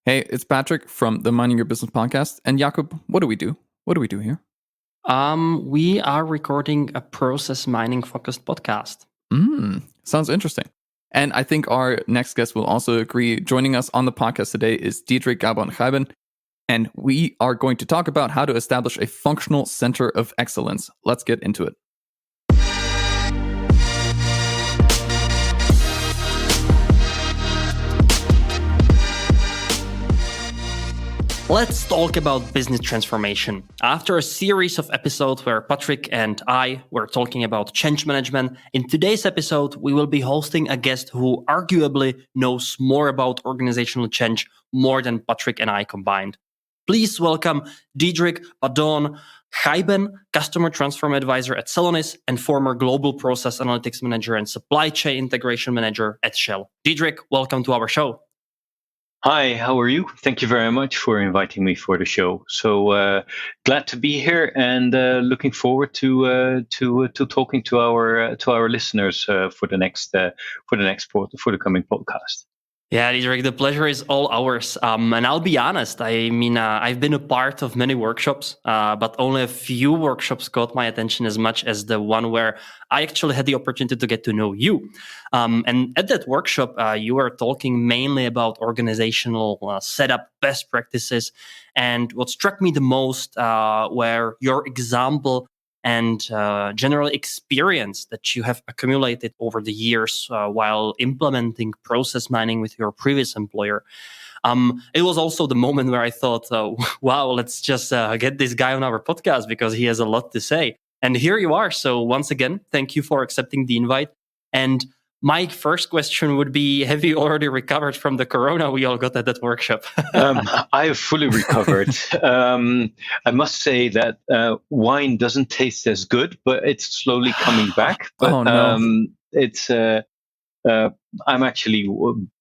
Hey, it's Patrick from the Mining Your Business podcast. And Jakob, what do we do? What do we do here? We are recording a process mining focused podcast. Sounds interesting. And I think our next guest will also agree. Joining us on the podcast today is Diederick, Ghijben. And we are going to talk about how to establish a functional center of excellence. Let's get into it. Let's talk about business transformation. After a series of episodes where Patrick and I were talking about change management, in today's episode, we will be hosting a guest who arguably knows more about organizational change more than Patrick and I combined. Please welcome Diederick, Badon, Ghijben, Customer Transform Advisor at Celonis and former Global Process Analytics Manager and Supply Chain Integration Manager at Shell. Diederick, welcome to our show. Hi, how are you? Thank you very much for inviting me for the show. So glad to be here and looking forward to talking to our listeners for the coming podcast. Yeah, Diederick, the pleasure is all ours. And I'll be honest, I've been a part of many workshops, but only a few workshops caught my attention as much as the one where I actually had the opportunity to get to know you. And at that workshop, you were talking mainly about organizational setup, best practices. And what struck me the most were your example and general experience that you have accumulated over the years while implementing process mining with your previous employer. It was also the moment where I thought, wow, let's just get this guy on our podcast because he has a lot to say. And here you are. So once again, thank you for accepting the invite. And my first question would be, have you already recovered from the corona we all got at that workshop? I have fully recovered. I must say that wine doesn't taste as good, but it's slowly coming back. But I'm actually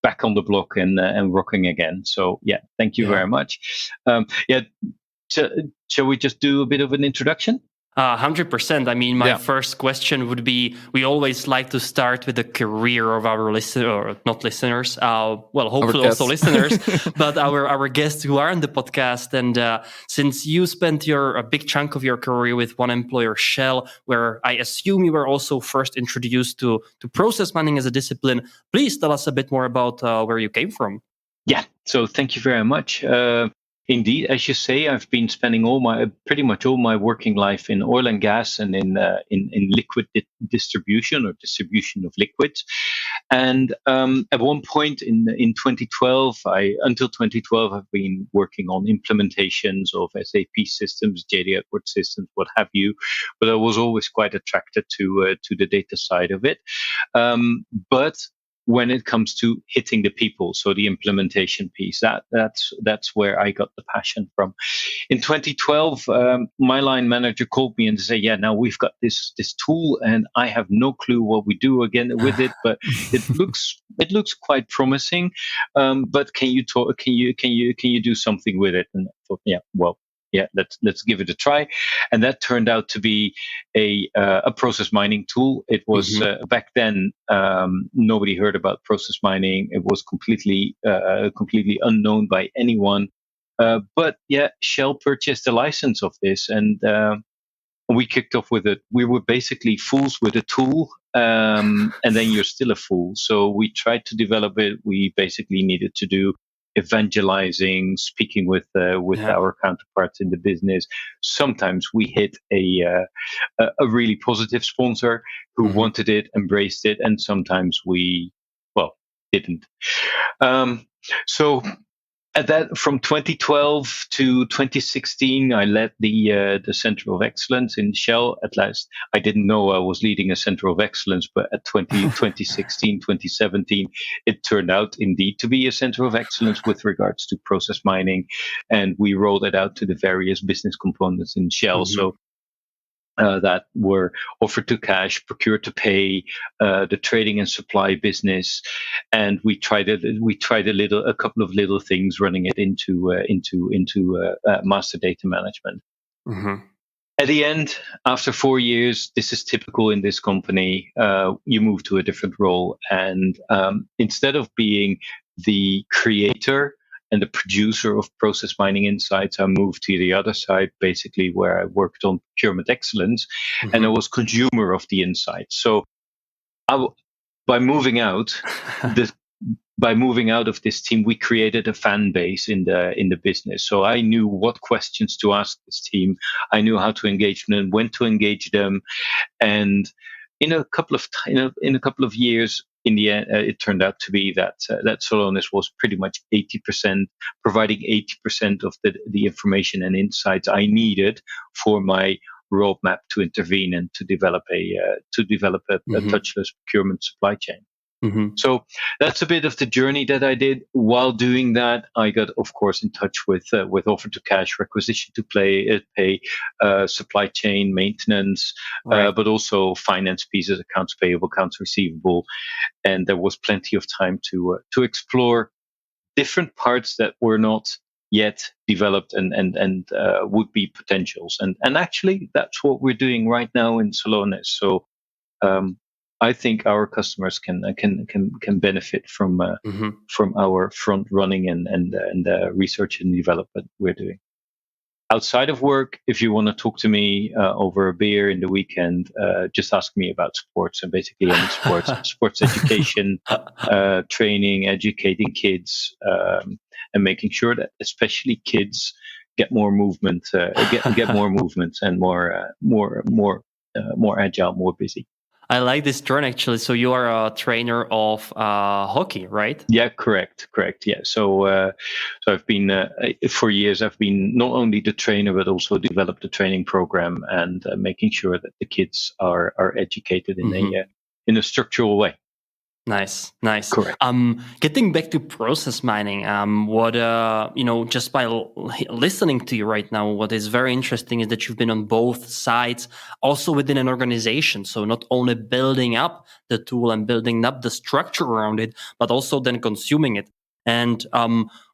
back on the block and rocking again. So yeah, thank you very much. Shall we just do a bit of an introduction? 100%. I mean, my first question would be, we always like to start with the career of our listeners, or not listeners, hopefully also listeners, but our guests who are on the podcast. And since you spent a big chunk of your career with one employer, Shell, where I assume you were also first introduced to process mining as a discipline, please tell us a bit more about where you came from. Yeah, so thank you very much. Indeed, as you say, I've been spending pretty much all my working life in oil and gas and in liquid distribution or distribution of liquids. And at one point in 2012, until 2012, I've been working on implementations of SAP systems, JD Edwards systems, what have you. But I was always quite attracted to the data side of it. But when it comes to hitting the people, so the implementation piece, that's where I got the passion from. In 2012, my line manager called me and said, "Yeah, now we've got this tool, and I have no clue what we do again with it, but it looks quite promising. But can you do something with it?" And I thought, let's give it a try. And that turned out to be a process mining tool. It was back then, nobody heard about process mining. It was completely unknown by anyone. But Shell purchased a license of this, and we kicked off with it. We were basically fools with a tool, and then you're still a fool. So we tried to develop it. We basically needed to do evangelizing, speaking with our counterparts in the business. Sometimes we hit a really positive sponsor who wanted it, embraced it, and sometimes we didn't. So at that, from 2012 to 2016, I led the Center of Excellence in Shell. At last, I didn't know I was leading a Center of Excellence, but at 2016, 2017, it turned out indeed to be a Center of Excellence with regards to process mining, and we rolled it out to the various business components in Shell. So that were offered to cash, procure to pay, the trading and supply business, and we tried a couple of little things, running it into master data management. At the end, after 4 years, this is typical in this company. You move to a different role, and instead of being the creator, and the producer of process mining insights, I moved to the other side, basically where I worked on procurement excellence, and I was consumer of the insights. So by moving out, by moving out of this team, we created a fan base in the business. So I knew what questions to ask this team. I knew how to engage them, when to engage them, and in a couple of years, in the end, it turned out to be that Celonis was pretty much 80%, providing 80% of the information and insights I needed for my roadmap to intervene and to develop a touchless procurement supply chain. So that's a bit of the journey that I did. While doing that, I got, of course, in touch with offer to cash, requisition to pay, supply chain maintenance, but also finance pieces, accounts payable, accounts receivable, and there was plenty of time to explore different parts that were not yet developed and would be potentials. And actually, that's what we're doing right now in Celonis. So I think our customers can benefit from our front running and research and development we're doing. Outside of work, if you want to talk to me over a beer in the weekend, just ask me about sports and basically any sports education, training, educating kids, and making sure that especially kids get more movement, get more movement and more agile, more busy. I like this turn, actually. So you are a trainer of hockey, right? Yeah, correct. Yeah. So I've been for years. I've been not only the trainer, but also developed the training program and making sure that the kids are educated in a structural way. Nice. Correct. Getting back to process mining, what just by listening to you right now, what is very interesting is that you've been on both sides, also within an organization. So not only building up the tool and building up the structure around it, but also then consuming it. And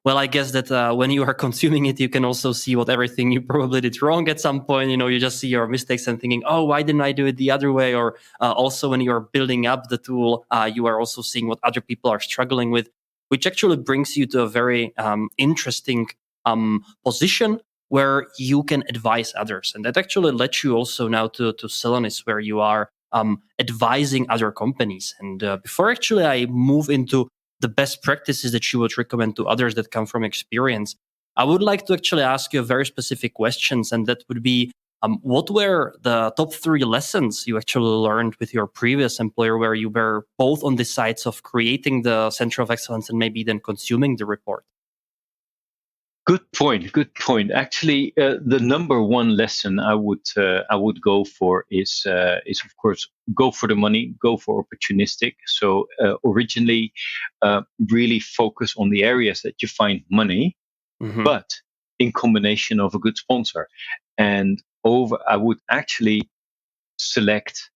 I guess that when you are consuming it, you can also see what everything you probably did wrong at some point. You just see your mistakes and thinking, oh, why didn't I do it the other way? Or also when you're building up the tool, you are also seeing what other people are struggling with, which actually brings you to a very interesting position where you can advise others. And that actually led you also now to Celonis, where you are advising other companies. And before actually I move into the best practices that you would recommend to others that come from experience, I would like to actually ask you very specific questions, and that would be, what were the top 3 lessons you actually learned with your previous employer, where you were both on the sides of creating the Center of Excellence and maybe then consuming the report? Good point. Actually, the number one lesson I would go for is of course go for the money, go for opportunistic. So originally, really focus on the areas that you find money, but in combination of a good sponsor. And I would actually select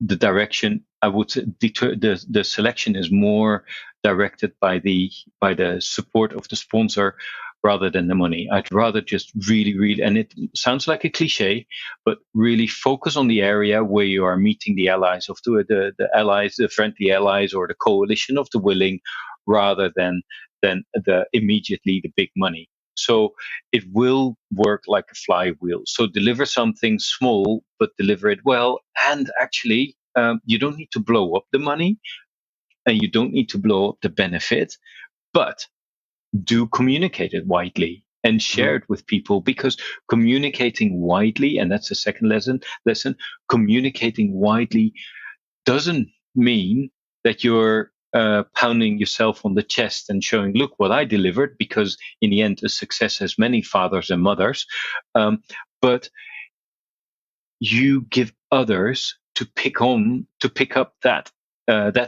the direction. I would deter the selection is more directed by the support of the sponsor rather than the money. I'd rather just really, and it sounds like a cliche, but really focus on the area where you are meeting the allies of the allies, the friendly allies, or the coalition of the willing, rather than immediately the big money. So it will work like a flywheel. So deliver something small, but deliver it well. And actually, you don't need to blow up the money, and you don't need to blow up the benefit, but do communicate it widely and share it with people, because communicating widely, and that's the second lesson, communicating widely doesn't mean that you're pounding yourself on the chest and showing, look what I delivered, because in the end, a success has many fathers and mothers. But you give others to pick up that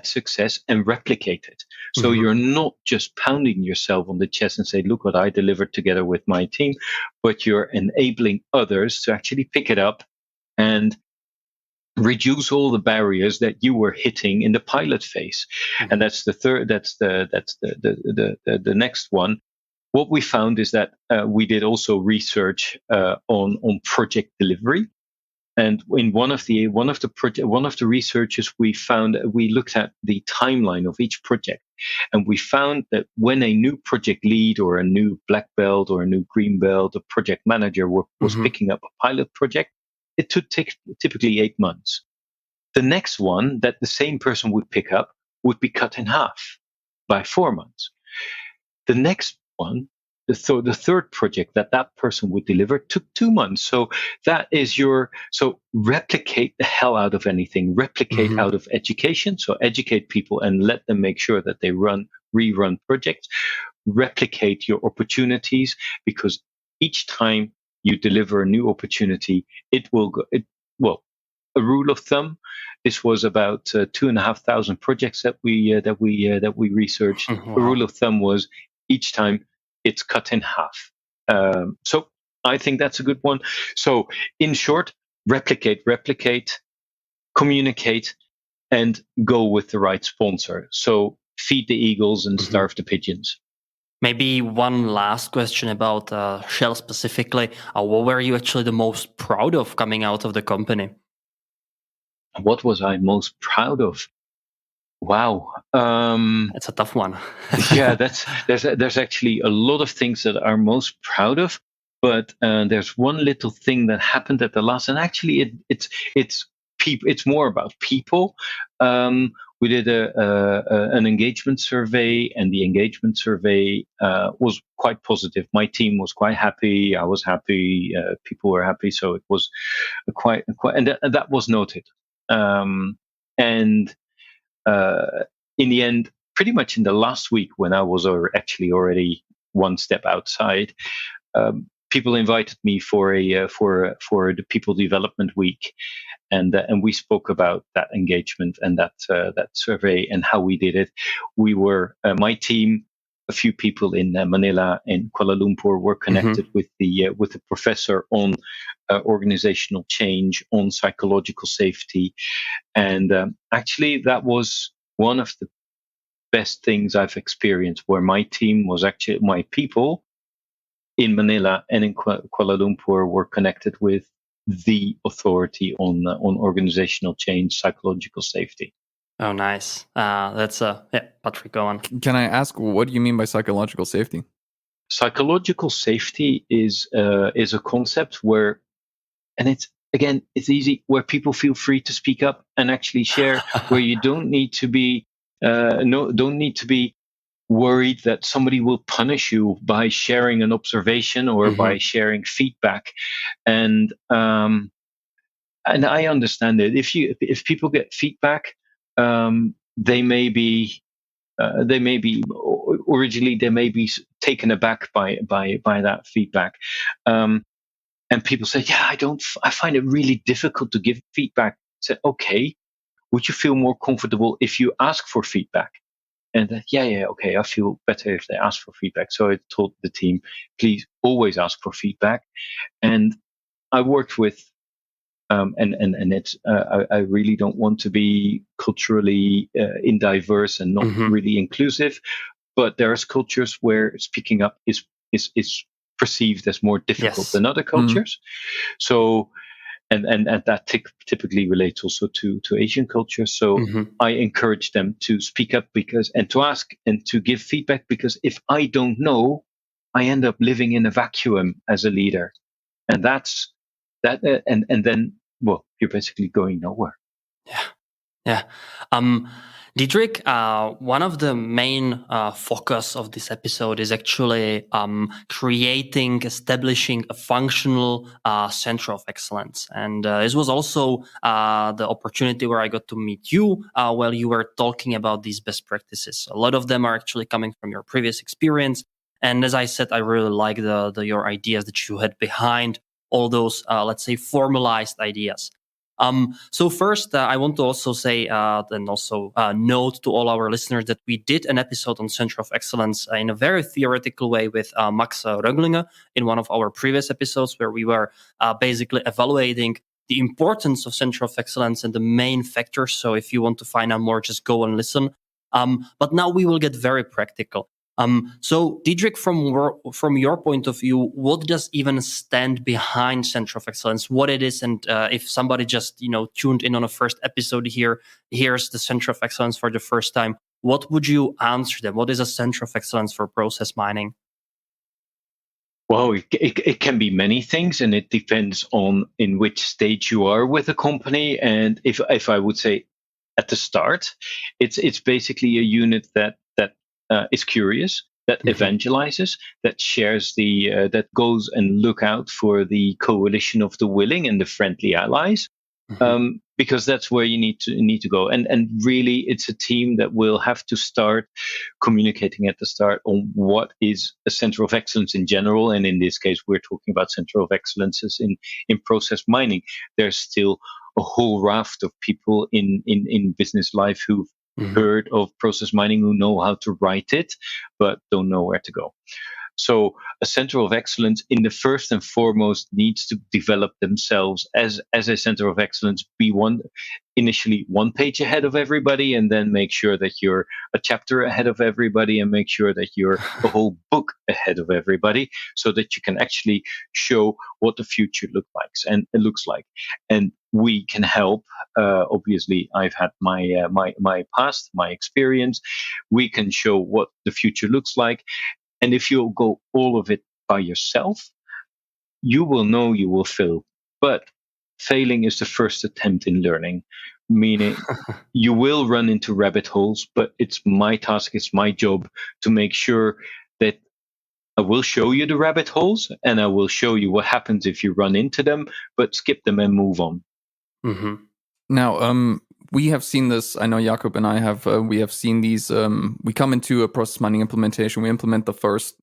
success and replicate it. So you're not just pounding yourself on the chest and say, look what I delivered together with my team, but you're enabling others to actually pick it up and reduce all the barriers that you were hitting in the pilot phase. And that's the next one. What we found is that we did also research on project delivery. And in one of the researches, we looked at the timeline of each project, and we found that when a new project lead or a new black belt or a new green belt, a project manager was picking up a pilot project, it took typically 8 months. The next one that the same person would pick up would be cut in half by 4 months. The next one, the third project that person would deliver, took 2 months. So that is so replicate the hell out of anything. Replicate out of education. So educate people and let them make sure that they rerun projects. Replicate your opportunities, because each time you deliver a new opportunity, it will go. A rule of thumb. This was about 2,500 projects that we researched. Wow. A rule of thumb was each time it's cut in half. So I think that's a good one. So in short, replicate, communicate, and go with the right sponsor. So feed the eagles and starve the pigeons. Maybe one last question about Shell specifically. What were you actually the most proud of coming out of the company? What was I most proud of? Wow, It's a tough one. Yeah, there's actually a lot of things that I'm most proud of, but there's one little thing that happened at the last, and actually it's more about people. We did an engagement survey, and the engagement survey was quite positive. My team was quite happy. I was happy. People were happy. So it was quite, and that was noted. And in the end, pretty much in the last week, when I was actually already one step outside, people invited me for the People Development Week, and we spoke about that engagement and that survey and how we did it. We were my team. A few people in Manila and Kuala Lumpur were connected with the professor on organizational change, on psychological safety, and actually that was one of the best things I've experienced, where my team was actually, my people in Manila and in Kuala Lumpur were connected with the authority on organizational change, psychological safety. Oh, nice. That's Patrick, go on. Can I ask, what do you mean by psychological safety? Psychological safety is a concept where, and it's easy, where people feel free to speak up and actually share, where you don't need to be worried that somebody will punish you by sharing an observation or by sharing feedback. And I understand it. If people get feedback, they may be originally they may be taken aback by that feedback. And people say, yeah, I find it really difficult to give feedback. I said, okay, would you feel more comfortable if you ask for feedback? And yeah, okay, I feel better if they ask for feedback. So I told the team, please always ask for feedback. And I worked with, and it's, I really don't want to be culturally indiverse and not really inclusive, but there's cultures where speaking up is perceived as more difficult than other cultures. So, and that typically relates also to Asian culture. So I encourage them to speak up and to ask and to give feedback, because if I don't know, I end up living in a vacuum as a leader, and that's that. And then, well, you're basically going nowhere. Yeah. Diederick, one of the main focus of this episode is actually establishing a functional center of excellence. And this was also the opportunity where I got to meet you while you were talking about these best practices. A lot of them are actually coming from your previous experience. And as I said, I really like your ideas that you had behind all those, let's say, formalized ideas. So first, I want to also say and also note to all our listeners that we did an episode on Center of Excellence in a very theoretical way with Max Röglinge in one of our previous episodes, where we were basically evaluating the importance of Center of Excellence and the main factors. So if you want to find out more, just go and listen. But now we will get very practical. So, Diederick, from your point of view, what does even stand behind Center of Excellence? What it is, and if somebody just tuned in on a first episode here's the Center of Excellence for the first time, what would you answer them? What is a Center of Excellence for process mining? Well, it can be many things, and it depends on in which stage you are with a company. And if I would say at the start, it's basically a unit that is curious, that evangelizes, that shares that goes and look out for the coalition of the willing and the friendly allies. Because that's where you need to go, and really, it's a team that will have to start communicating at the start on what is a center of excellence in general, and in this case, we're talking about center of excellences in process mining. There's still a whole raft of people in business life who've heard of process mining, who know how to write it, but don't know where to go. So a center of excellence, in the first and foremost, needs to develop themselves as a center of excellence, be initially one page ahead of everybody, and then make sure that you're a chapter ahead of everybody, and make sure that you're a whole book ahead of everybody, so that you can actually show what the future looks like. And we can help. Obviously, I've had my past, my experience. We can show what the future looks like. And if you go all of it by yourself, you will know you will fail. But failing is the first attempt in learning, meaning you will run into rabbit holes, but it's my task, it's my job to make sure that I will show you the rabbit holes, and I will show you what happens if you run into them, but skip them and move on. Now, we have seen this. I know Jakob and I have. We have seen these. We come into a process mining implementation. We implement the first,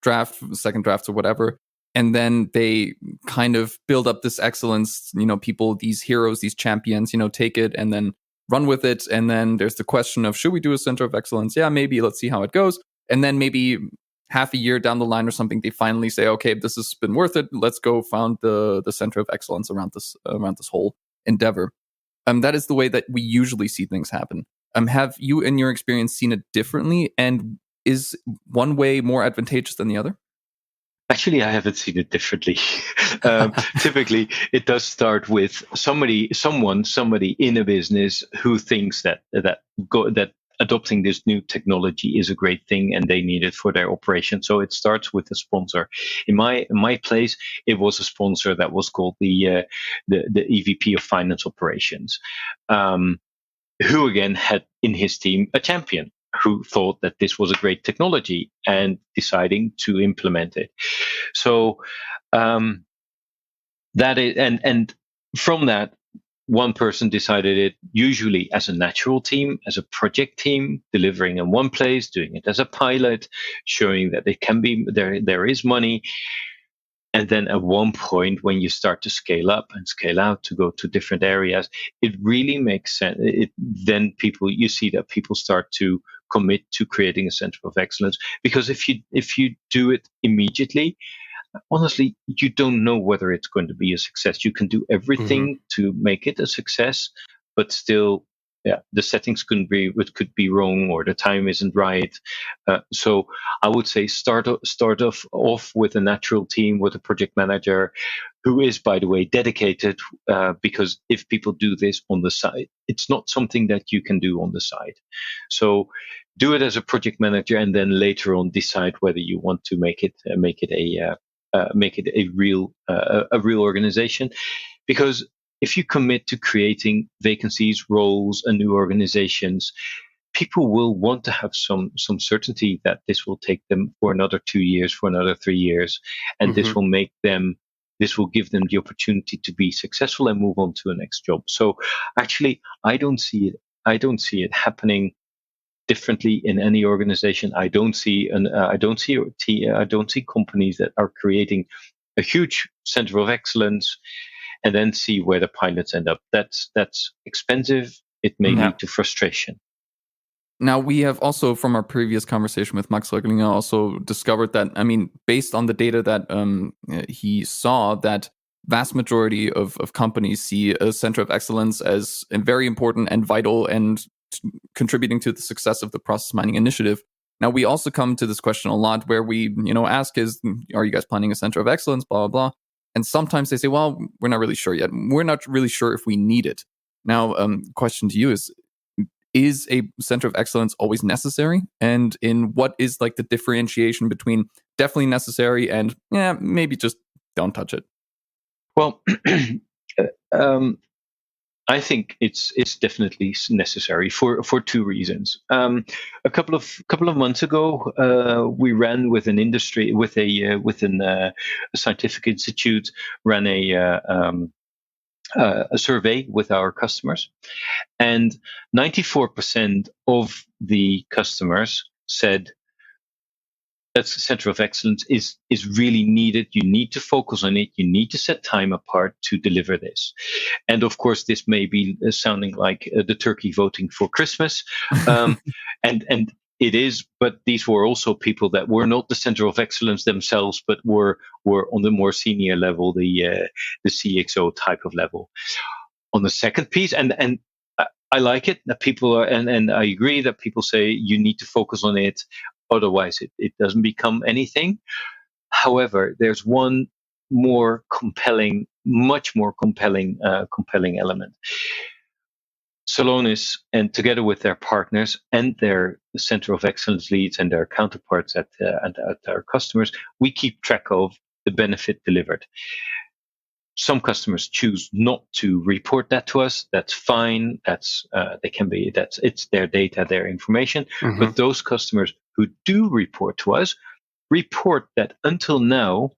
draft, second drafts, or whatever, and then they kind of build up this excellence. People, these heroes, these champions, take it and then run with it. And then there's the question of, should we do a center of excellence? Yeah, maybe. Let's see how it goes. And then maybe half a year down the line or something, they finally say, okay, this has been worth it. Let's go found the center of excellence around this whole endeavor. That is the way that we usually see things happen. Have you, in your experience, seen it differently? And is one way more advantageous than the other? Actually, I haven't seen it differently. Typically, it does start with somebody in a business who thinks that adopting this new technology is a great thing, and they need it for their operation. So it starts with a sponsor. In my place, it was a sponsor that was called the EVP of Finance Operations, who again had in his team a champion who thought that this was a great technology and deciding to implement it. So that is, and from that, one person decided it, usually as a natural team, as a project team, delivering in one place, doing it as a pilot, showing that it can be there is money. And then at one point, when you start to scale up and scale out to go to different areas, it really makes sense. Then you see that people start to commit to creating a center of excellence, because if you do it immediately, honestly, you don't know whether it's going to be a success. You can do everything to make it a success, but still, the settings could be wrong, or the time isn't right. So I would say start off with a natural team, with a project manager who is, by the way, dedicated, because if people do this on the side, it's not something that you can do on the side. So do it as a project manager, and then later on decide whether you want to make it a real organization. Because if you commit to creating vacancies, roles, and new organizations, people will want to have some certainty that this will take them for another 2 years, for another 3 years, and this will give them the opportunity to be successful and move on to the next job. So actually, I don't see it happening differently in any organization. I don't see companies that are creating a huge center of excellence and then see where the pilots end up. That's expensive. It may lead to frustration. Now, we have also, from our previous conversation with Max Röcklinger, also discovered that, based on the data that he saw, that vast majority of companies see a center of excellence as very important and vital and contributing to the success of the process mining initiative. Now, we also come to this question a lot where we, ask are you guys planning a center of excellence, blah, blah, blah. And sometimes they say, well, we're not really sure yet. We're not really sure if we need it. Now, question to you is a center of excellence always necessary? And in what is like the differentiation between definitely necessary and maybe just don't touch it? Well, I think it's definitely necessary for two reasons. A couple of months ago, we ran with an industry a scientific institute ran a survey with our customers, and 94% of the customers said that center of excellence is really needed. You need to focus on it. You need to set time apart to deliver this. And of course, this may be sounding like the turkey voting for Christmas, and it is. But these were also people that were not the center of excellence themselves, but were on the more senior level, the CXO type of level. On the second piece, and I like it that people are, and I agree that people say you need to focus on it. Otherwise, it doesn't become anything. However, there's one much more compelling element. Celonis, and together with their partners and their center of excellence leads and their counterparts at our customers, we keep track of the benefit delivered. Some customers choose not to report that to us. That's fine. It's their data, their information. Mm-hmm. But those customers who do report to us report that until now,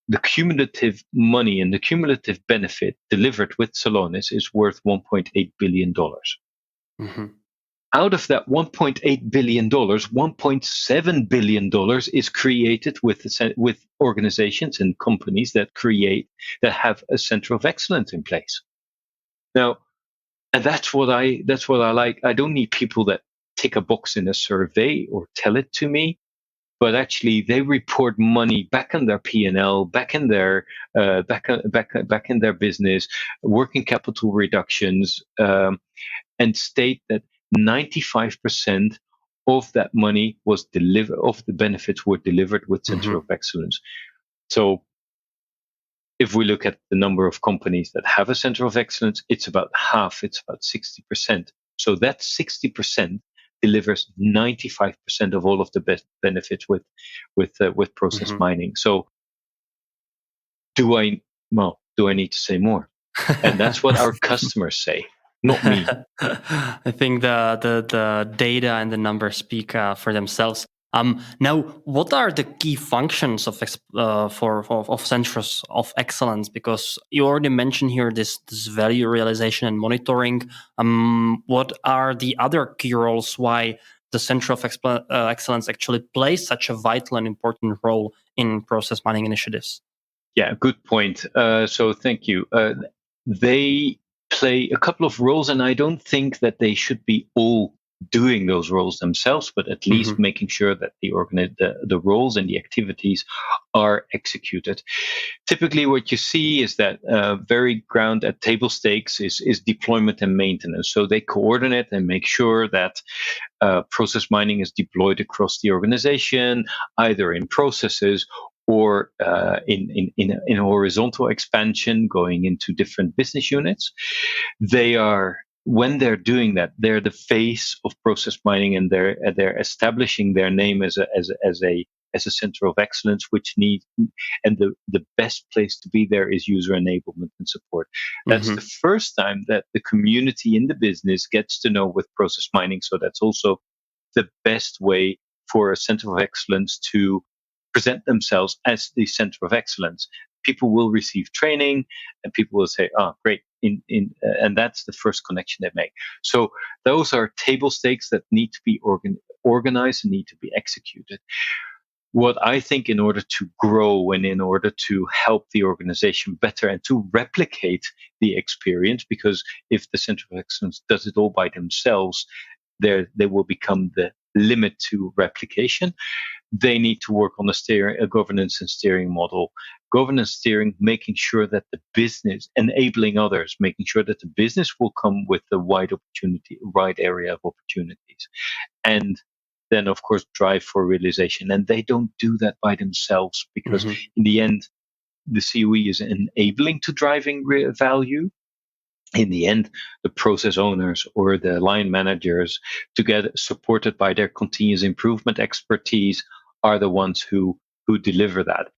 the cumulative money and the cumulative benefit delivered with Celonis is worth $1.8 billion. Mm-hmm. Out of that $1.8 billion, $1.7 billion is created with organizations and companies that have a center of excellence in place. Now, and that's what I like. I don't need people that tick a box in a survey or tell it to me, but actually they report money back in their P&L, back in their business, working capital reductions, and state that 95% of that money was delivered, of the benefits were delivered with center of excellence. So if we look at the number of companies that have a center of excellence, it's about half, it's about 60%. So that 60% delivers 95% of all of the benefits with process mining. So do I need to say more? And that's what our customers say. Not me. I think the data and the numbers speak for themselves. Now, what are the key functions of centers of excellence? Because you already mentioned here this value realization and monitoring. What are the other key roles? Why the center of excellence actually plays such a vital and important role in process mining initiatives? Yeah, good point. So thank you. They play a couple of roles, and I don't think that they should be all doing those roles themselves, but at least making sure that the roles and the activities are executed. Typically, what you see is that very ground at table stakes is deployment and maintenance. So they coordinate and make sure that process mining is deployed across the organization, either in processes or in a horizontal expansion going into different business units. When they're doing that, they're the face of process mining, and they're establishing their name as a center of excellence, and the best place to be there is user enablement and support. That's the first time that the community in the business gets to know with process mining. So that's also the best way for a center of excellence to present themselves as the center of excellence. People will receive training, and people will say, "Oh, great!" And that's the first connection they make. So those are table stakes that need to be organized and need to be executed. What I think, in order to grow and in order to help the organization better and to replicate the experience, because if the center of excellence does it all by themselves, they will become the limit to replication. They need to work on a governance and steering model. Governance steering, making sure that the business, enabling others, making sure that the business will come with the wide area of opportunities. And then of course drive for realization. And they don't do that by themselves, because in the end, the COE is enabling to driving value. In the end, the process owners or the line managers, together supported by their continuous improvement expertise, are the ones who deliver that.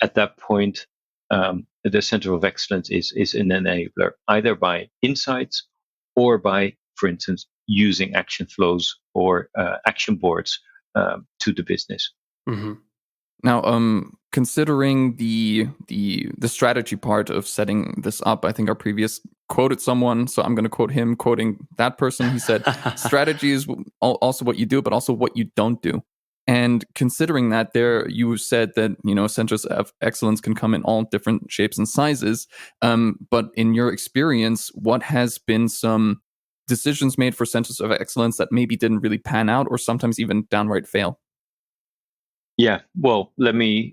At that point, the Center of Excellence is an enabler, either by insights or by, for instance, using action flows or action boards to the business. Now, considering the strategy part of setting this up, I think our previous quoted someone, so I'm going to quote him, quoting that person. He said, "Strategy is also what you do, but also what you don't do." And considering that, there you said that centers of excellence can come in all different shapes and sizes. But in your experience, what has been some decisions made for centers of excellence that maybe didn't really pan out, or sometimes even downright fail? Yeah, well, let me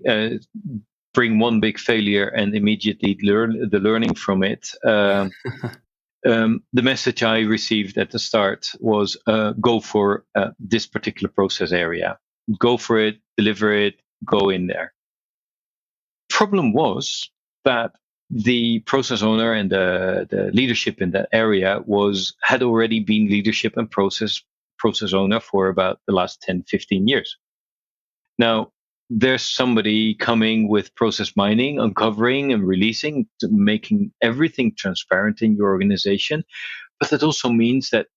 bring one big failure and immediately learn the learning from it. The message I received at the start was go for this particular process area. Go for it, deliver it, go in there. Problem was that the process owner and the leadership in that area had already been leadership and process owner for about the last 10, 15 years. Now, there's somebody coming with process mining, uncovering and releasing, making everything transparent in your organization. But that also means that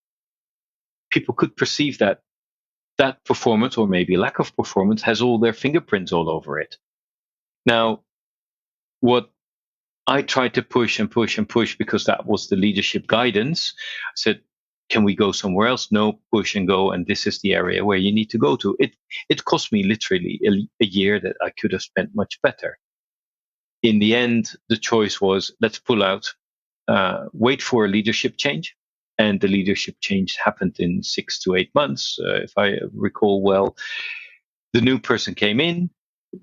people could perceive that performance, or maybe lack of performance, has all their fingerprints all over it. Now, what I tried to push and push and push, because that was the leadership guidance, I said, can we go somewhere else? No, push and go. And this is the area where you need to go to. It cost me literally a year that I could have spent much better. In the end, the choice was, let's pull out, wait for a leadership change. And the leadership change happened in 6 to 8 months, if I recall well. The new person came in,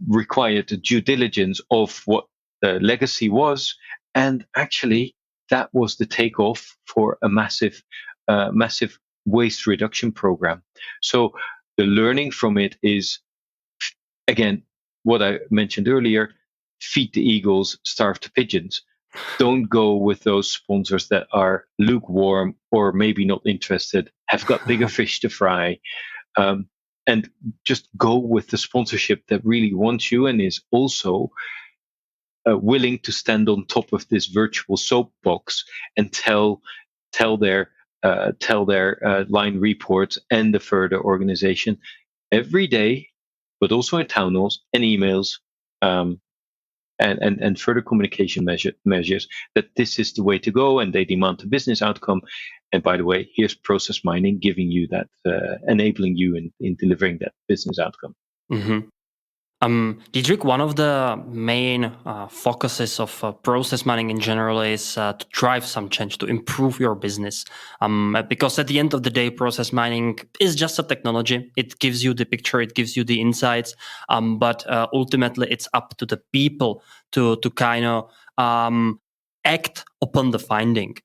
required the due diligence of what the legacy was, and actually that was the takeoff for a massive waste reduction program. So the learning from it is, again, what I mentioned earlier: feed the eagles, starve the pigeons. Don't go with those sponsors that are lukewarm or maybe not interested, have got bigger fish to fry. And just go with the sponsorship that really wants you and is also willing to stand on top of this virtual soapbox and tell their line reports and the further organization every day, but also in town halls and emails, and further communication measures, that this is the way to go, and they demand a business outcome. And by the way, here's process mining giving you that, enabling you in delivering that business outcome. Diederick, one of the main focuses of process mining in general is to drive some change, to improve your business. Because at the end of the day, process mining is just a technology. It gives you the picture, it gives you the insights, but ultimately it's up to the people to kind of act upon the finding.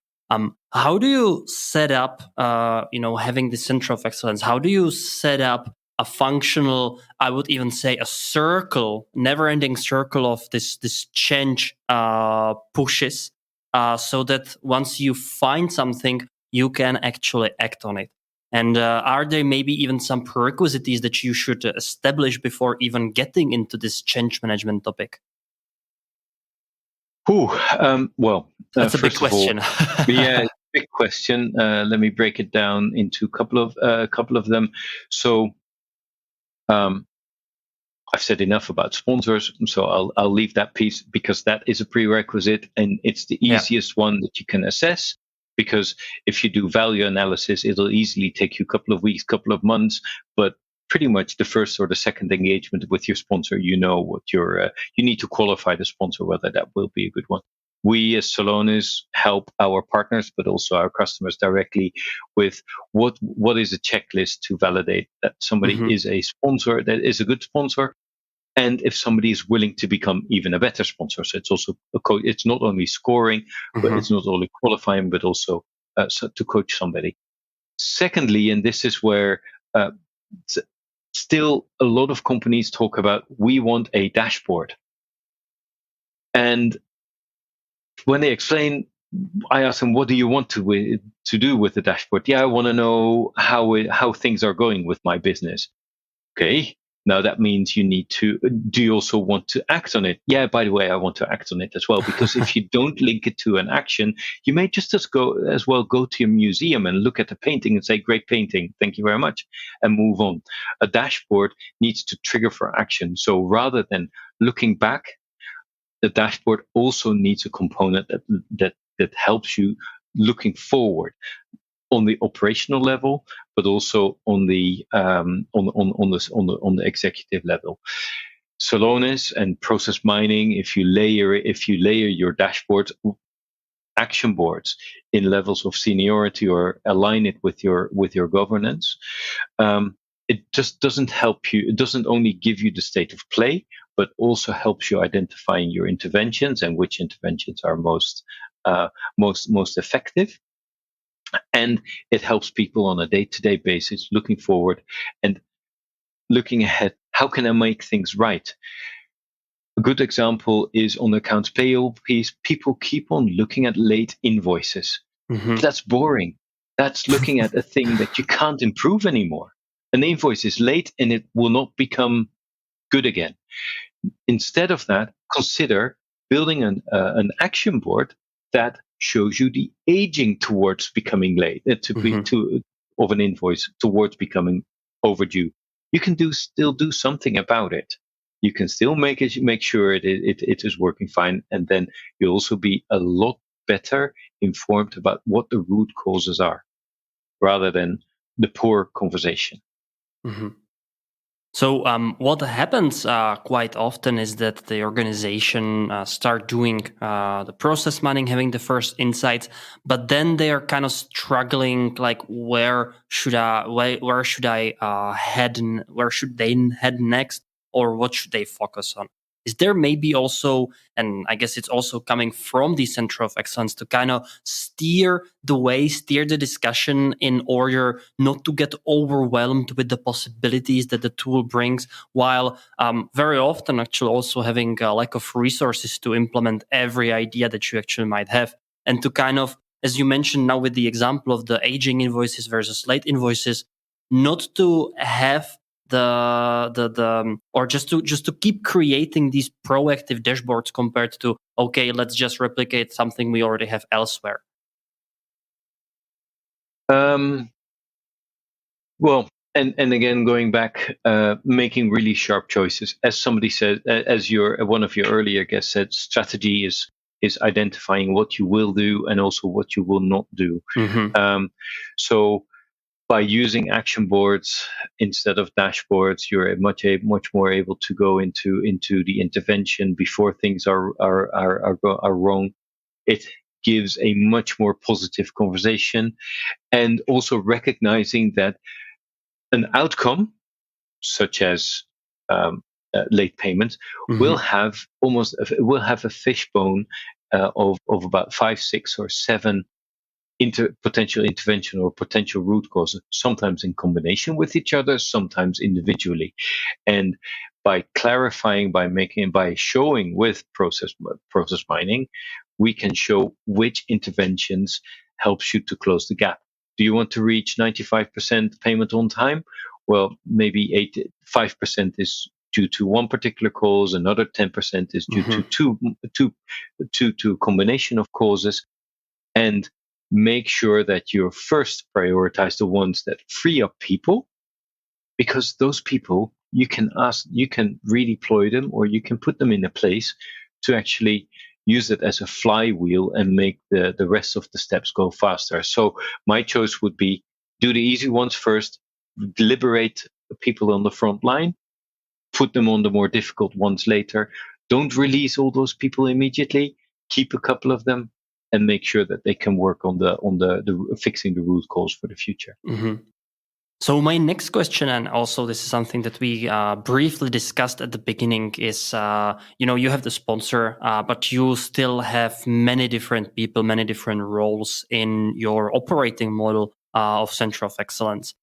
How do you set up, having the center of excellence? How do you set up a functional, I would even say a circle, never-ending circle of this change pushes, so that once you find something, you can actually act on it? And are there maybe even some prerequisites that you should establish before even getting into this change management topic? Well, that's a big question. Yeah, big question. Let me break it down into a couple of them. So, I've said enough about sponsors, so I'll leave that piece, because that is a prerequisite and it's the easiest one that you can assess. Because if you do value analysis, it'll easily take you a couple of weeks, couple of months, but pretty much the first or the second engagement with your sponsor, what you need to qualify the sponsor, whether that will be a good one. We as Celonis help our partners, but also our customers directly with what is a checklist to validate that somebody is a sponsor, that is a good sponsor, and if somebody is willing to become even a better sponsor. So it's also it's not only scoring, but it's not only qualifying, but also to coach somebody. Secondly, and this is where still a lot of companies talk about, we want a dashboard. And when they explain, I ask them, what do you want to do with the dashboard? Yeah, I want to know how things are going with my business. Okay. Now that means do you also want to act on it? Yeah, by the way, I want to act on it as well, because if you don't link it to an action, you may just as well go to a museum and look at the painting and say, great painting, thank you very much, and move on. A dashboard needs to trigger for action. So rather than looking back, the dashboard also needs a component that helps you looking forward on the operational level, but also on the executive level. Celonis and process mining, if you layer your dashboard action boards in levels of seniority or align it with your governance, it just doesn't help you. It doesn't only give you the state of play, but also helps you identifying your interventions and which interventions are most effective. And it helps people on a day-to-day basis looking forward and looking ahead. How can I make things right? A good example is on the accounts payable piece. People keep on looking at late invoices. Mm-hmm. That's boring. That's looking at a thing that you can't improve anymore. An invoice is late and it will not become good again. Instead of that, consider building an action board that shows you the aging towards becoming late, of an invoice towards becoming overdue. You can still do something about it. You can still make sure it is working fine, and then you'll also be a lot better informed about what the root causes are, rather than the poor conversation. Mm-hmm. So what happens quite often is that the organization start doing the process mining, having the first insights, but then they are kind of struggling, like where should I head, where should they head next, or what should they focus on? Is there maybe also, and I guess it's also coming from the Center of Excellence, to kind of steer the discussion in order not to get overwhelmed with the possibilities that the tool brings, while very often actually also having a lack of resources to implement every idea that you actually might have, and to kind of, as you mentioned now with the example of the aging invoices versus late invoices, not to have or just to keep creating these proactive dashboards compared to, okay, let's just replicate something we already have elsewhere. Well, and again, going back, making really sharp choices. As somebody said, as one of your earlier guests said, strategy is identifying what you will do and also what you will not do. Mm-hmm. So by using action boards instead of dashboards, you're much more able to go into the intervention before things are wrong. It gives a much more positive conversation, and also recognizing that an outcome such as late payments Mm-hmm. will have a fishbone of about 5, 6, or 7 potential intervention or potential root causes, sometimes in combination with each other, sometimes individually. And by clarifying, by showing with process mining, we can show which interventions helps you to close the gap. Do you want to reach 95% payment on time? Well, maybe 5% is due to one particular cause, another 10% is due to a combination of causes, and make sure that you first prioritize the ones that free up people, because those people you can redeploy them, or you can put them in a place to actually use it as a flywheel and make the rest of the steps go faster. So my choice would be, do the easy ones first, liberate people on the front line, put them on the more difficult ones later. Don't release all those people immediately. Keep a couple of them and make sure that they can work on the fixing the root cause for the future. Mm-hmm. So my next question, and also this is something that we briefly discussed at the beginning, is you have the sponsor, but you still have many different people, many different roles in your operating model of Center of Excellence.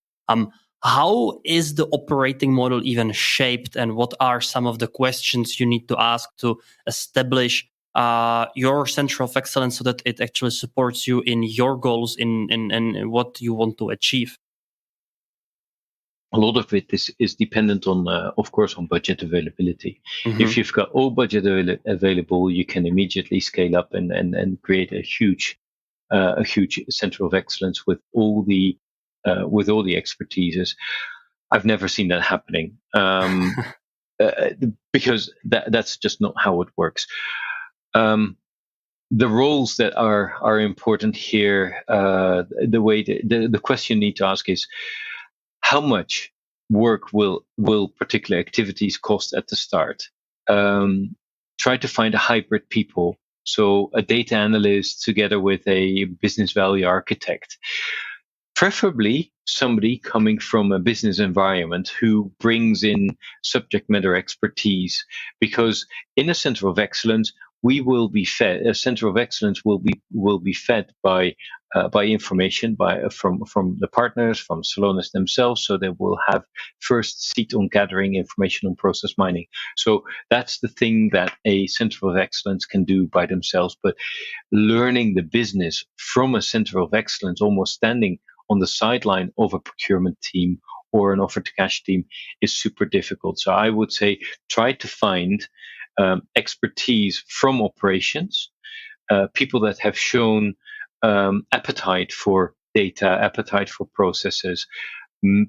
how is the operating model even shaped, and what are some of the questions you need to ask to establish your center of excellence so that it actually supports you in your goals, in what you want to achieve? A lot of it is dependent on, of course, on budget availability. Mm-hmm. If you've got all budget available, you can immediately scale up and create a huge center of excellence with all the expertises. I've never seen that happening because that's just not how it works. The roles that are important here, the question you need to ask is, how much work will particular activities cost at the start? Try to find a hybrid people, so a data analyst together with a business value architect, preferably somebody coming from a business environment who brings in subject matter expertise, because in a center of excellence, we will be fed. A center of excellence will be fed by information from the partners, from Celonis themselves, so they will have first seat on gathering information on process mining. So that's the thing that a center of excellence can do by themselves. But learning the business from a center of excellence, almost standing on the sideline of a procurement team or an offer to cash team, is super difficult. So I would say try to find expertise from operations, people that have shown appetite for data, appetite for processes,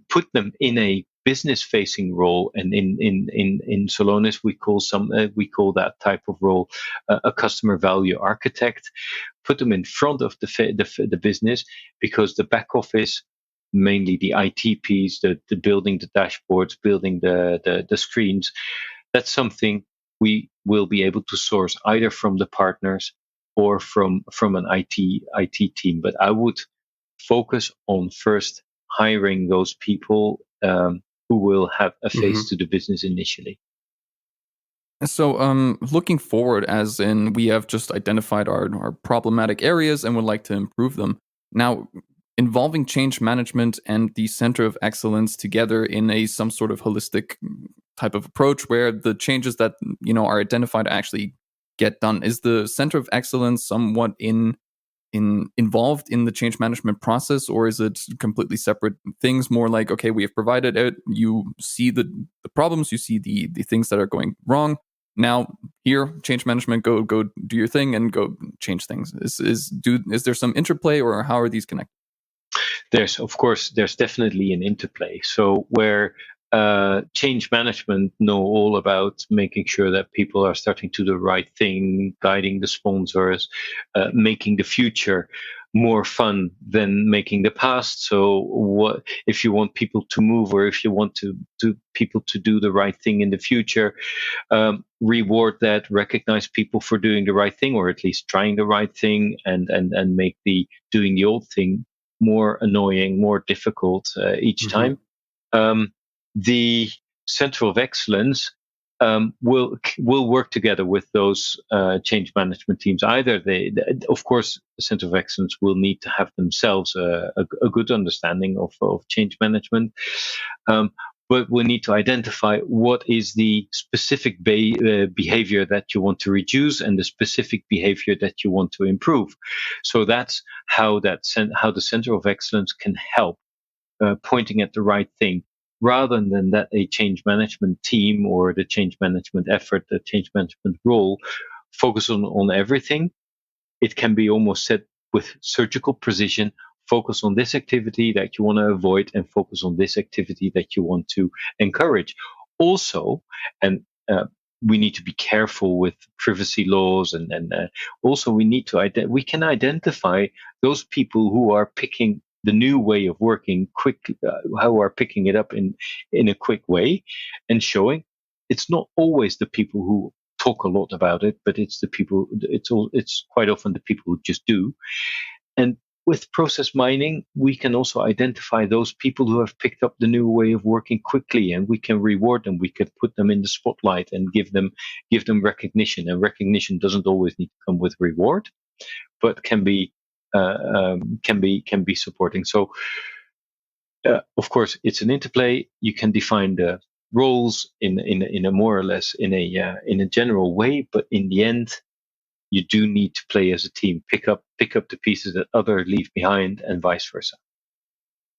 put them in a business-facing role, and in Celonis we call that type of role a customer value architect. Put them in front of the business, because the back office, mainly the IT piece, the building the dashboards, building the screens, that's something we will be able to source either from the partners or from an IT team. But I would focus on first hiring those people who will have a face to the business initially. So, looking forward, as in we have just identified our problematic areas and would like to improve them. Now, involving change management and the center of excellence together in some sort of holistic type of approach, where the changes that are identified actually get done. Is the center of excellence somewhat involved in the change management process, or is it completely separate things? More like, okay, we have provided it, you see the problems, you see the things that are going wrong. Now here, change management, go do your thing and go change things. Is there some interplay, or how are these connected? There's definitely an interplay. So where change management know all about making sure that people are starting to do the right thing, guiding the sponsors, making the future more fun than making the past. So what if you want people to move, or if you want people to do the right thing in the future, reward that, recognize people for doing the right thing, or at least trying the right thing, and make the doing the old thing more annoying, more difficult each time. The Center of Excellence will work together with those change management teams. Either of course, the Center of Excellence will need to have themselves a good understanding of change management, but we need to identify what is the specific behavior that you want to reduce and the specific behavior that you want to improve. So that's how the Center of Excellence can help pointing at the right thing, rather than that a change management team or the change management effort, the change management role focus on everything. It can be almost said with surgical precision: focus on this activity that you want to avoid, and focus on this activity that you want to encourage. Also, and we need to be careful with privacy laws, and also we need to we can identify those people who are picking the new way of working quickly, who are picking it up in a quick way, and showing it's not always the people who talk a lot about it, but it's the people. It's quite often the people who just do. And with process mining, we can also identify those people who have picked up the new way of working quickly, and we can reward them. We can put them in the spotlight and give them recognition. And recognition doesn't always need to come with reward, but can be supporting. So of course, it's an interplay. You can define the roles in a more or less in a general way, but in the end, you do need to play as a team. Pick up the pieces that others leave behind, and vice versa.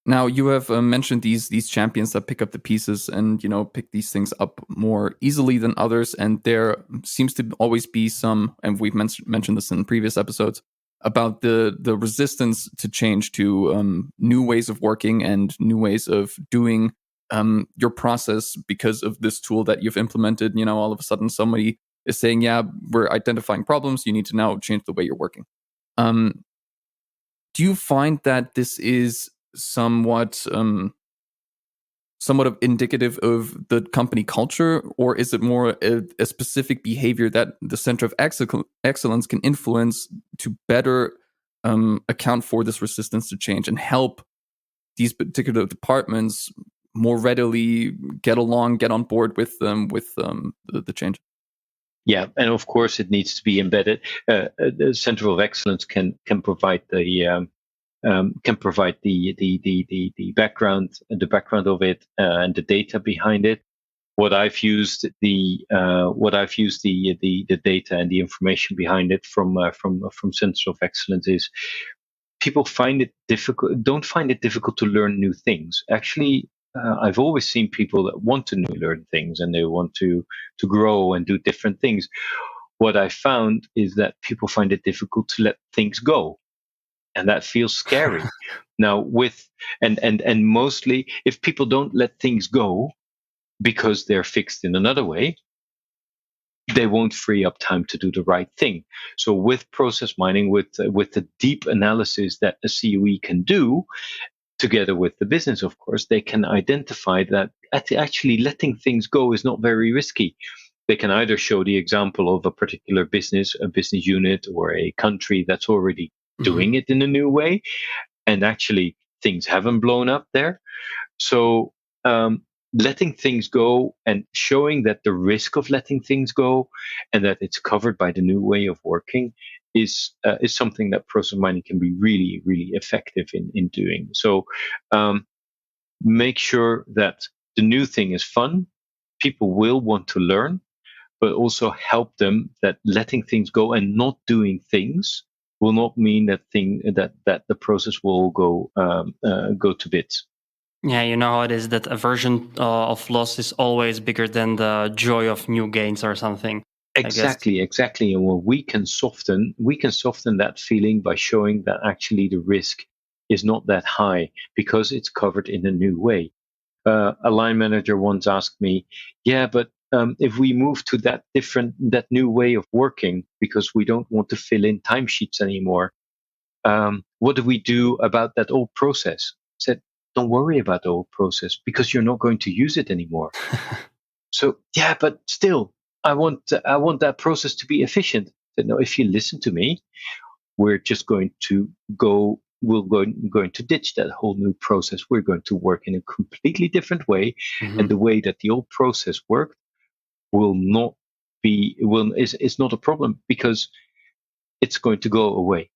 Now, you have mentioned these champions that pick up the pieces and, pick these things up more easily than others. And there seems to always be some, and we've mentioned this in previous episodes, about the resistance to change, to new ways of working and new ways of doing your process because of this tool that you've implemented. All of a sudden somebody is saying, yeah, we're identifying problems. You need to now change the way you're working. Do you find that this is somewhat of indicative of the company culture, or is it more a specific behavior that the Center of Excellence can influence to better account for this resistance to change and help these particular departments more readily get on board with the change? Yeah, and of course it needs to be embedded. The Center of Excellence can provide the background of it and the data behind it. What I've used the data and the information behind it from Center of Excellence is people don't find it difficult to learn new things. Actually, I've always seen people that want to learn things and they want to grow and do different things. What I found is that people find it difficult to let things go. And that feels scary. Now, and mostly, if people don't let things go because they're fixed in another way, they won't free up time to do the right thing. So, with process mining, with the deep analysis that a COE can do, together with the business, of course, they can identify that actually letting things go is not very risky. They can either show the example of a particular business, a business unit, or a country that's already doing it in a new way, and actually things haven't blown up there. So letting things go and showing that the risk of letting things go and that it's covered by the new way of working is something that process mining can be really, really effective in doing. So make sure that the new thing is fun. People will want to learn, but also help them that letting things go and not doing things will not mean that the process will go to bits. Yeah, you know how it is that aversion of loss is always bigger than the joy of new gains or something. Exactly. And when we can soften that feeling by showing that actually the risk is not that high because it's covered in a new way. A line manager once asked me, "Yeah, but if we move to that new way of working because we don't want to fill in timesheets anymore, what do we do about that old process?" I said, "Don't worry about the old process because you're not going to use it anymore." So yeah, but still, I want that process to be efficient. I said, "No, if you listen to me, we're just going to go. Going to ditch that whole new process. We're going to work in a completely different way, and the way that the old process worked is not a problem because it's going to go away."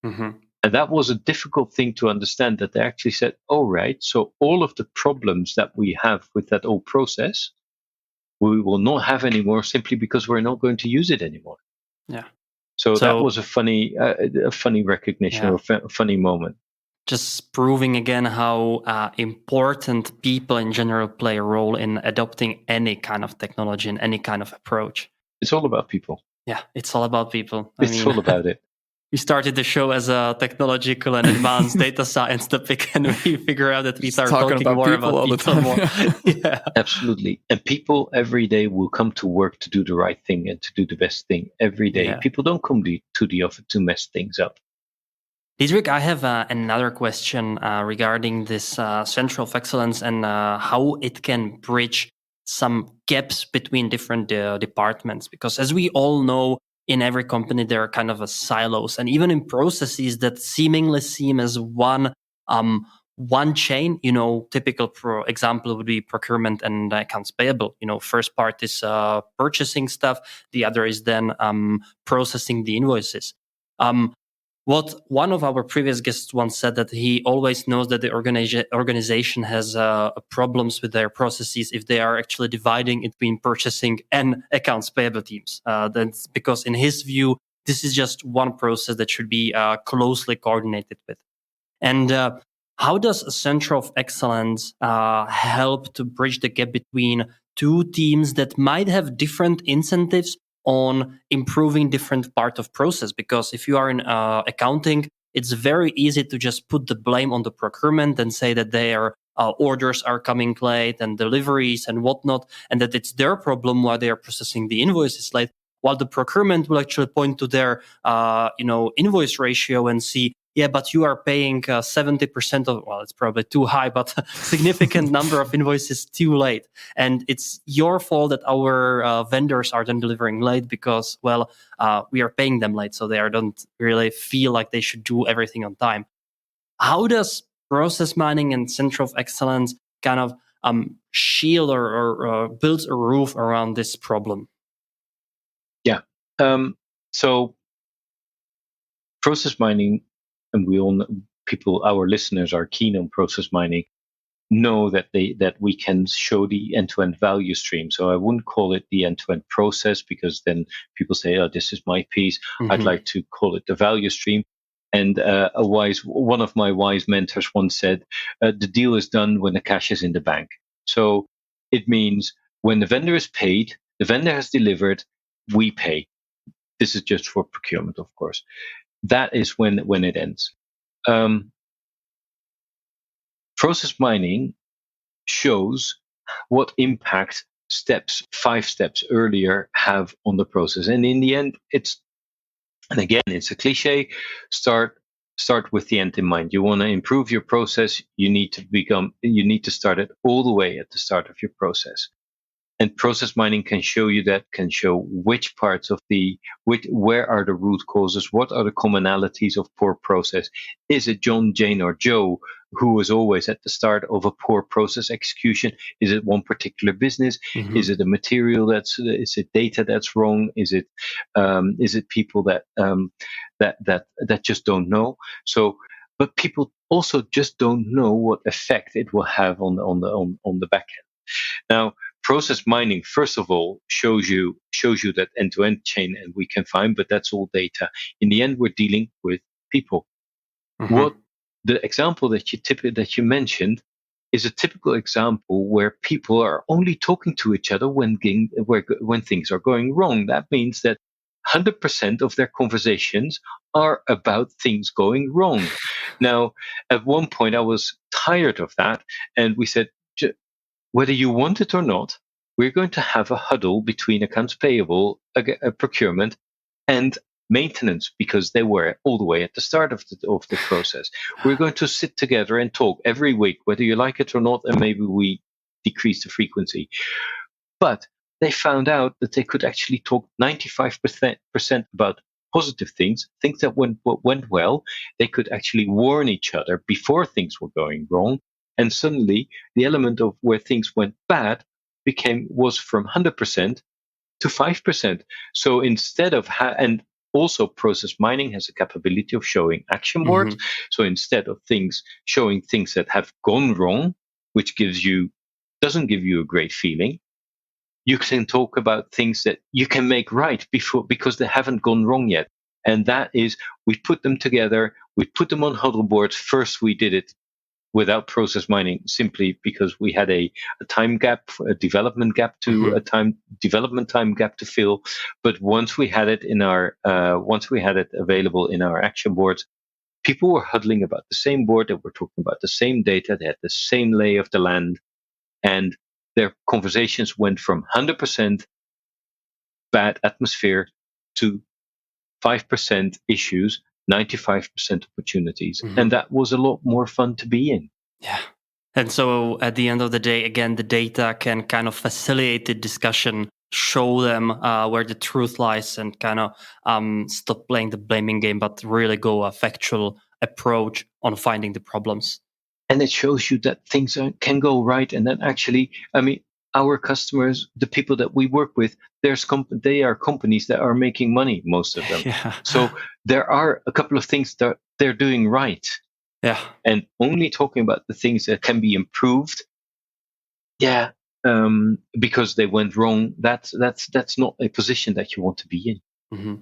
And that was a difficult thing to understand, that they actually said, "Oh, right, so all of the problems that we have with that old process, we will not have anymore simply because we're not going to use it anymore." Yeah. So that was a funny recognition, or a funny moment. Just proving again how important people in general play a role in adopting any kind of technology and any kind of approach. It's all about people. Yeah, it's all about people. It's all about it. We started the show as a technological and advanced data science topic, and we figure out that we start talking more about people more. Yeah. Absolutely. And people every day will come to work to do the right thing and to do the best thing every day. Yeah. People don't come to the office to mess things up. Diederick, I have another question regarding this Center of Excellence and how it can bridge some gaps between different departments. Because as we all know, in every company, there are kind of silos, and even in processes that seemingly seem as one chain. Typical example would be procurement and accounts payable. First part is purchasing stuff, the other is then processing the invoices. What one of our previous guests once said, that he always knows that the organization has problems with their processes if they are actually dividing it between purchasing and accounts payable teams. That's because in his view, this is just one process that should be closely coordinated with. And how does a center of excellence help to bridge the gap between two teams that might have different incentives on improving different part of process? Because if you are in accounting, it's very easy to just put the blame on the procurement and say that their orders are coming late and deliveries and whatnot, and that it's their problem why they are processing the invoices late. While the procurement will actually point to their invoice ratio and see, yeah, but you are paying 70% of, well, it's probably too high, but significant number of invoices too late. And it's your fault that our vendors are then delivering late because, well, we are paying them late. So they don't really feel like they should do everything on time. How does process mining and center of excellence kind of shield or build a roof around this problem? Yeah. So process mining, and we all know, our listeners are keen on process mining, know that we can show the end-to-end value stream. So I wouldn't call it the end-to-end process, because then people say, "Oh, this is my piece." Mm-hmm. I'd like to call it the value stream. And one of my wise mentors once said, "The deal is done when the cash is in the bank." So it means when the vendor is paid, the vendor has delivered, we pay. This is just for procurement, of course. That is when it ends. Process mining shows what impact 5 steps earlier have on the process. And in the end, it's a cliche, start with the end in mind. You want to improve your process, you need to start it all the way at the start of your process. And process mining can show which parts of where are the root causes, what are the commonalities of poor process. Is it John, Jane, or Joe who is always at the start of a poor process execution? Is it one particular business? Mm-hmm. Is it a material is it data that's wrong? Is it people that just don't know? So, but people also just don't know what effect it will have on the back end. Now, process mining, first of all, shows you that end-to-end chain, and we can find, but that's all data. In the end, we're dealing with people. Mm-hmm. What the example that you mentioned is a typical example where people are only talking to each other when things are going wrong. That means that 100% of their conversations are about things going wrong. Now, at one point, I was tired of that, and we said, whether you want it or not, we're going to have a huddle between accounts payable, procurement, and maintenance, because they were all the way at the start of the process. We're going to sit together and talk every week, whether you like it or not, and maybe we decrease the frequency. But they found out that they could actually talk 95% about positive things that went well. They could actually warn each other before things were going wrong. And suddenly, the element of where things went bad was from 100% to 5%. So instead of and also process mining has a capability of showing action boards. Mm-hmm. So instead of showing things that have gone wrong, which doesn't give you a great feeling, you can talk about things that you can make right because they haven't gone wrong yet. And that is, we put them together, we put them on huddle boards. First, we did it without process mining, simply because we had a time gap, a development gap to mm-hmm. development time gap to fill. But once we had it available in our action boards, people were huddling about the same board. They were talking about the same data. They had the same lay of the land, and their conversations went from 100% bad atmosphere to 5% issues, 95% opportunities. Mm-hmm. And that was a lot more fun to be in. Yeah. And so at the end of the day, again, the data can kind of facilitate the discussion, show them where the truth lies, and kind of stop playing the blaming game, but really go a factual approach on finding the problems. And it shows you that things can go right. And then actually, our customers, the people that we work with, they are companies that are making money, most of them. Yeah. So there are a couple of things that they're doing right. Yeah. And only talking about the things that can be improved, because they went wrong, that's not a position that you want to be in. Mm-hmm.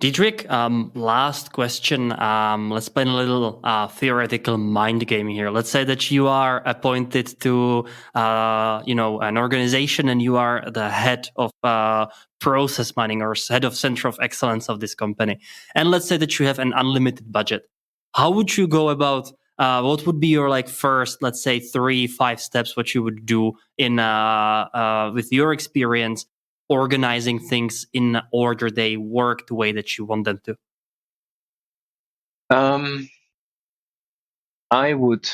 Diederick, last question. Let's play a little theoretical mind game here. Let's say that you are appointed to, an organization, and you are the head of process mining or head of center of excellence of this company. And let's say that you have an unlimited budget. How would you go about? What would be your first, let's say, 3-5 steps? What you would do in with your experience, organizing things in order they work the way that you want them to? I would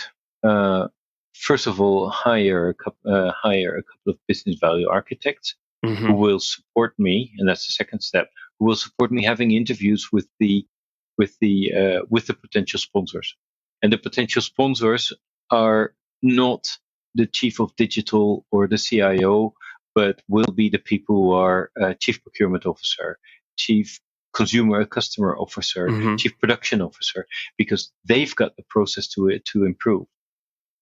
first of all hire a couple of business value architects who will support me, and that's the second step. Who will support me having interviews with the potential sponsors, and the potential sponsors are not the chief of digital or the CIO, but will be the people who are chief procurement officer, chief customer officer, chief production officer, because they've got the process to improve.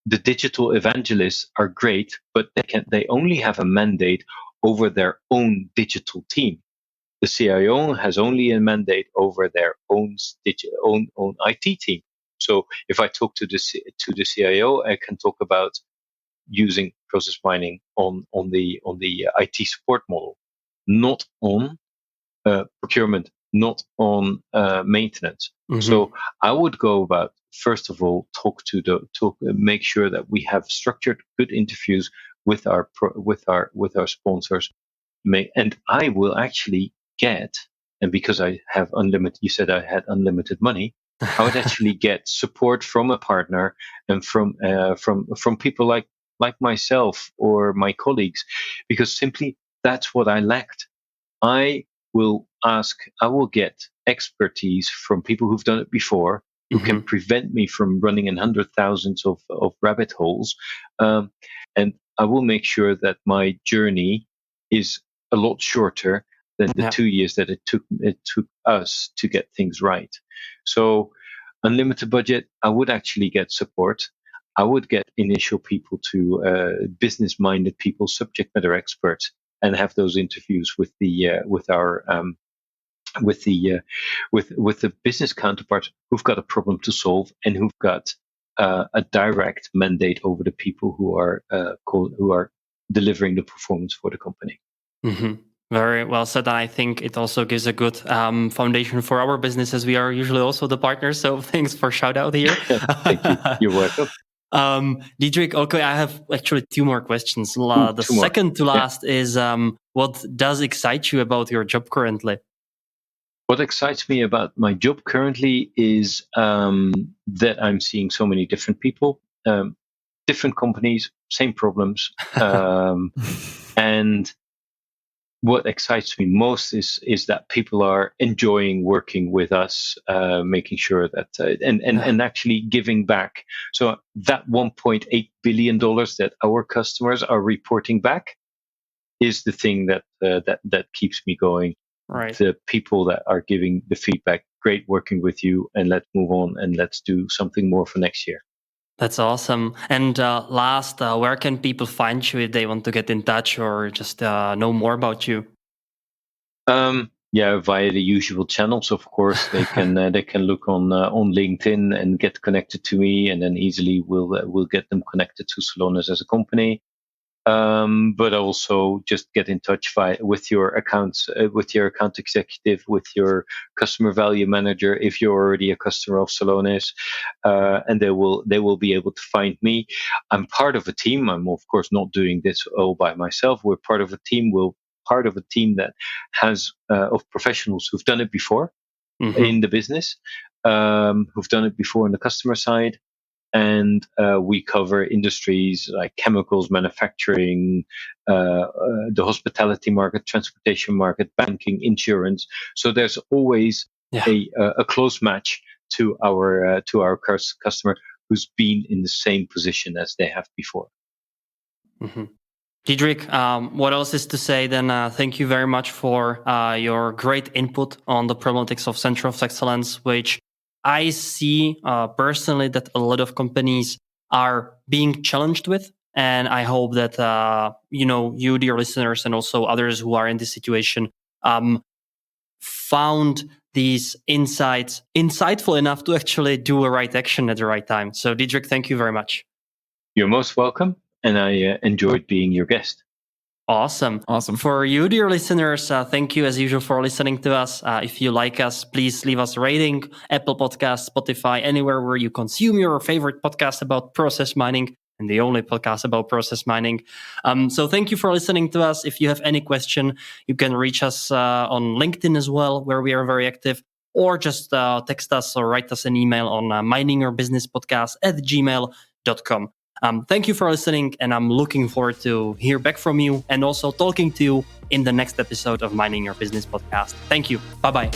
The digital evangelists are great, but they only have a mandate over their own digital team. The CIO has only a mandate over their own IT team. So if I talk to the CIO, I can talk about using process mining on the IT support model, not on procurement, not on maintenance. So I would go about, first of all, make sure that we have structured good interviews with our sponsors, and I will actually get, and because I have unlimited, you said I had unlimited money, I would actually get support from a partner and from people like myself or my colleagues, because simply that's what I lacked. I will get expertise from people who've done it before, who can prevent me from running in hundred thousands of rabbit holes, and I will make sure that my journey is a lot shorter than the 2 years that it took us to get things right. So, unlimited budget, I would actually get support. I would get initial people to business-minded people, subject matter experts, and have those interviews with the business counterparts who've got a problem to solve and who've got a direct mandate over the people who are delivering the performance for the company. Very well said. And I think it also gives a good foundation for our business, as we are usually also the partners. So thanks for shout out here. Thank you. You're welcome. Diederick, okay, I have actually 2 more questions. The second to last is, what does excite you about your job currently? What excites me about my job currently is that I'm seeing so many different people, different companies, same problems. And what excites me most is that people are enjoying working with us, making sure that and actually giving back. So that $1.8 billion that our customers are reporting back is the thing that keeps me going. Right. The people that are giving the feedback, great working with you, and let's move on and let's do something more for next year. That's awesome. And last, where can people find you if they want to get in touch or just know more about you? Via the usual channels, of course. They can look on LinkedIn and get connected to me, and then easily we'll get them connected to Celonis as a company. But also just get in touch with your accounts, with your account executive, with your customer value manager if you're already a customer of Celonis, and they will be able to find me. I'm part of a team. I'm of course not doing this all by myself. We're part of a team. Part of a team that has of professionals who've done it before in the business, who've done it before on the customer side. And we cover industries like chemicals, manufacturing, the hospitality market, transportation market, banking, insurance. So there's always a close match to our customer who's been in the same position as they have before. Diederick, what else is to say then? Thank you very much for your great input on the problematics of Center of Excellence, which I see personally that a lot of companies are being challenged with. And I hope that, you, dear listeners, and also others who are in this situation, found these insights insightful enough to actually do a right action at the right time. So, Diederick, thank you very much. You're most welcome, and I enjoyed being your guest. Awesome. For you, dear listeners, thank you as usual for listening to us. If you like us, please leave us a rating, Apple Podcasts, Spotify, anywhere where you consume your favorite podcast about process mining, and the only podcast about process mining. So thank you for listening to us. If you have any question, you can reach us on LinkedIn as well, where we are very active, or just text us or write us an email on miningyourbusinesspodcast@gmail.com. Thank you for listening, and I'm looking forward to hear back from you and also talking to you in the next episode of Mining Your Business Podcast. Thank you. Bye-bye.